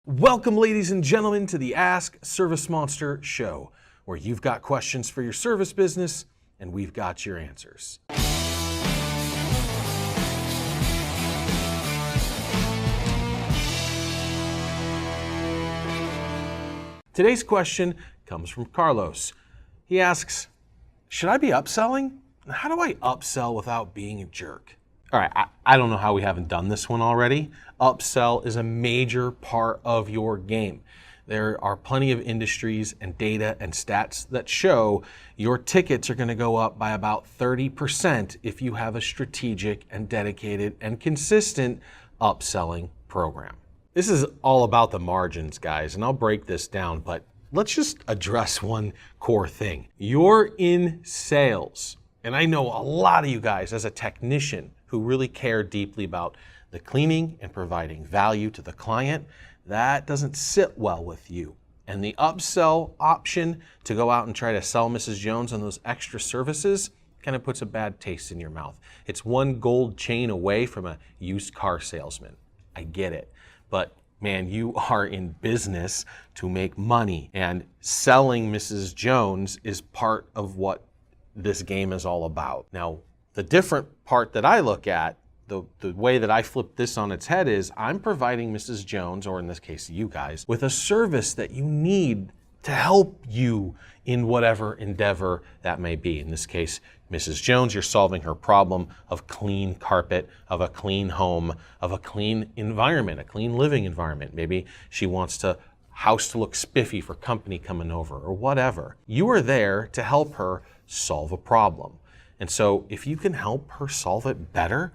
Welcome, ladies and gentlemen, to the Ask ServiceMonster show, where you've got questions for your service business and we've got your answers. Today's question comes from Carlos. He asks, should I be upselling? How do I upsell without being a jerk? All right, I don't know how we haven't done this one already. Upsell is a major part of your game. There are plenty of industries and data and stats that show your tickets are going to go up by about 30% if you have a strategic and dedicated and consistent upselling program. This is all about the margins, guys, and I'll break this down, but let's just address one core thing. You're in sales, and I know a lot of you guys as a technician who really care deeply about the cleaning and providing value to the client. That doesn't sit well with you. And the upsell option to go out and try to sell Mrs. Jones on those extra services kind of puts a bad taste in your mouth. It's one gold chain away from a used car salesman. I get it. But man, you are in business to make money, and selling Mrs. Jones is part of what this game is all about. Now, the different part that I look at, the way that I flip this on its head is I'm providing Mrs. Jones, or in this case you guys, with a service that you need to help you in whatever endeavor that may be. In this case, Mrs. Jones, you're solving her problem of clean carpet, of a clean home, of a clean environment, a clean living environment. Maybe she wants to house to look spiffy for company coming over or whatever. You are there to help her solve a problem. And so if you can help her solve it better,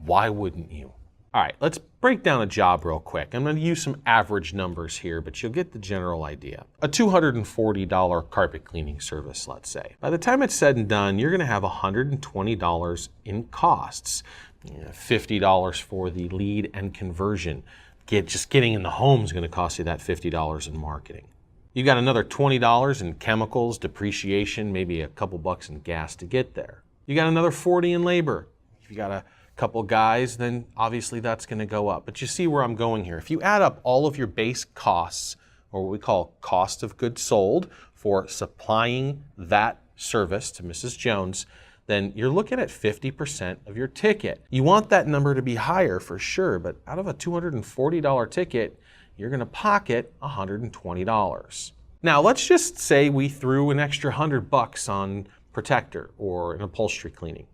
why wouldn't you? All right, let's break down a job real quick. I'm going to use some average numbers here, but you'll get the general idea. A $240 carpet cleaning service, let's say. By the time it's said and done, you're going to have $120 in costs. $50 for the lead and conversion. Just getting in the home is going to cost you that $50 in marketing. You got another $20 in chemicals, depreciation, maybe a couple bucks in gas to get there. You got another $40 in labor. If you got a couple guys, then obviously that's going to go up. But you see where I'm going here. If you add up all of your base costs, or what we call cost of goods sold for supplying that service to Mrs. Jones, then you're looking at 50% of your ticket. You want that number to be higher for sure, but out of a $240 ticket, you're going to pocket $120. Now, let's just say we threw an extra $100 on protector or an upholstery cleaning.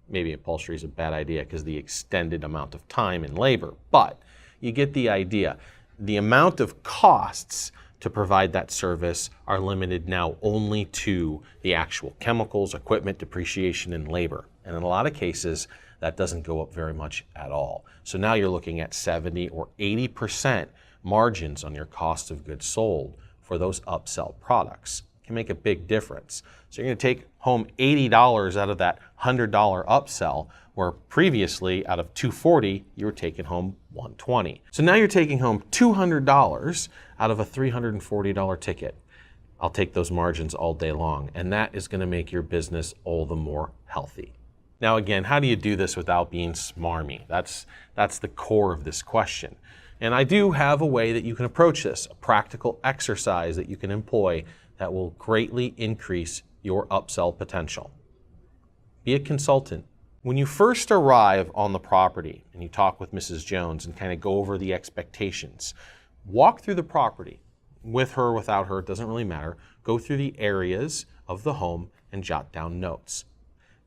Maybe upholstery is a bad idea because of the extended amount of time and labor, but you get the idea. The amount of costs to provide that service are limited now only to the actual chemicals, equipment, depreciation, and labor. And in a lot of cases, that doesn't go up very much at all. So now you're looking at 70 or 80% margins on your cost of goods sold for those upsell products. It can make a big difference. So you're going to take home $80 out of that $100 upsell, where previously out of $240, you were taking home $120. So now you're taking home $200 out of a $340 ticket. I'll take those margins all day long, and that is going to make your business all the more healthy. Now again, how do you do this without being smarmy? That's the core of this question. And I do have a way that you can approach this, a practical exercise that you can employ that will greatly increase your upsell potential. Be a consultant. When you first arrive on the property and you talk with Mrs. Jones and kind of go over the expectations, walk through the property, with her, without her, it doesn't really matter. Go through the areas of the home and jot down notes.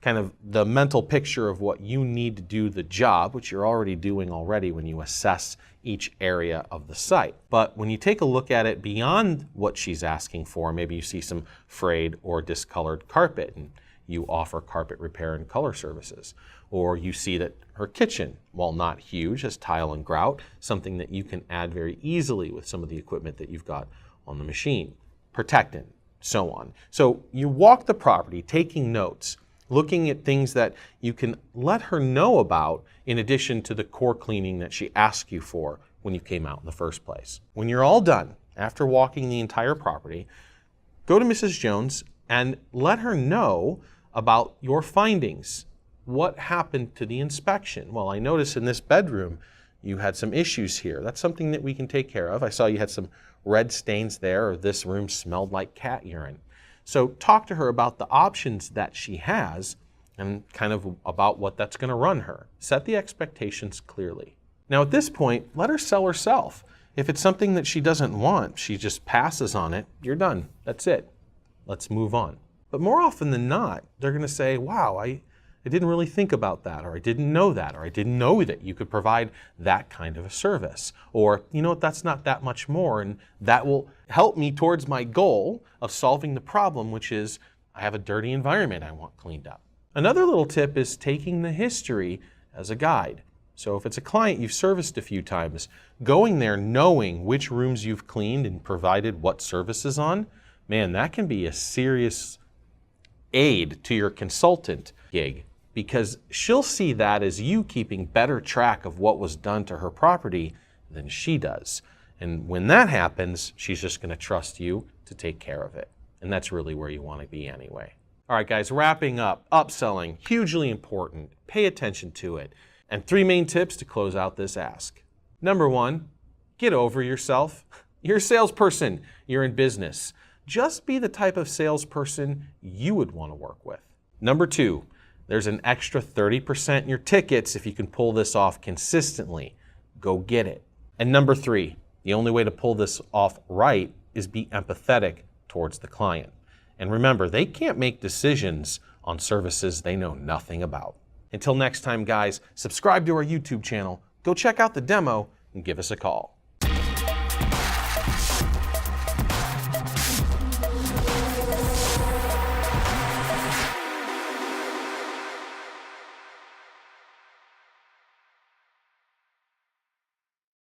Kind of the mental picture of what you need to do the job, which you're already doing when you assess each area of the site. But when you take a look at it beyond what she's asking for, maybe you see some frayed or discolored carpet and you offer carpet repair and color services. Or you see that her kitchen, while not huge, has tile and grout, something that you can add very easily with some of the equipment that you've got on the machine. Protectant, so on. So you walk the property taking notes, looking at things that you can let her know about in addition to the core cleaning that she asked you for when you came out in the first place. When you're all done, after walking the entire property, go to Mrs. Jones and let her know about your findings. What happened to the inspection? Well, I notice in this bedroom, you had some issues here. That's something that we can take care of. I saw you had some red stains there, or this room smelled like cat urine. So talk to her about the options that she has and kind of about what that's going to run her. Set the expectations clearly. Now at this point, let her sell herself. If it's something that she doesn't want, she just passes on it, you're done. That's it. Let's move on. But more often than not, they're going to say, wow, I didn't really think about that, or I didn't know that, or I didn't know that you could provide that kind of a service. Or, you know what, that's not that much more, and that will help me towards my goal of solving the problem, which is I have a dirty environment I want cleaned up. Another little tip is taking the history as a guide. So if it's a client you've serviced a few times, going there knowing which rooms you've cleaned and provided what services on, man, that can be a serious aid to your consultant gig, because she'll see that as you keeping better track of what was done to her property than she does. And when that happens, she's just going to trust you to take care of it. And that's really where you want to be anyway. All right, guys, wrapping up, upselling, hugely important. Pay attention to it. And 3 main tips to close out this ask. Number 1, get over yourself. You're a salesperson. You're in business. Just be the type of salesperson you would want to work with. Number 2, there's an extra 30% in your tickets if you can pull this off consistently. Go get it. And number 3, the only way to pull this off right is be empathetic towards the client. And remember, they can't make decisions on services they know nothing about. Until next time, guys, subscribe to our YouTube channel, go check out the demo, and give us a call.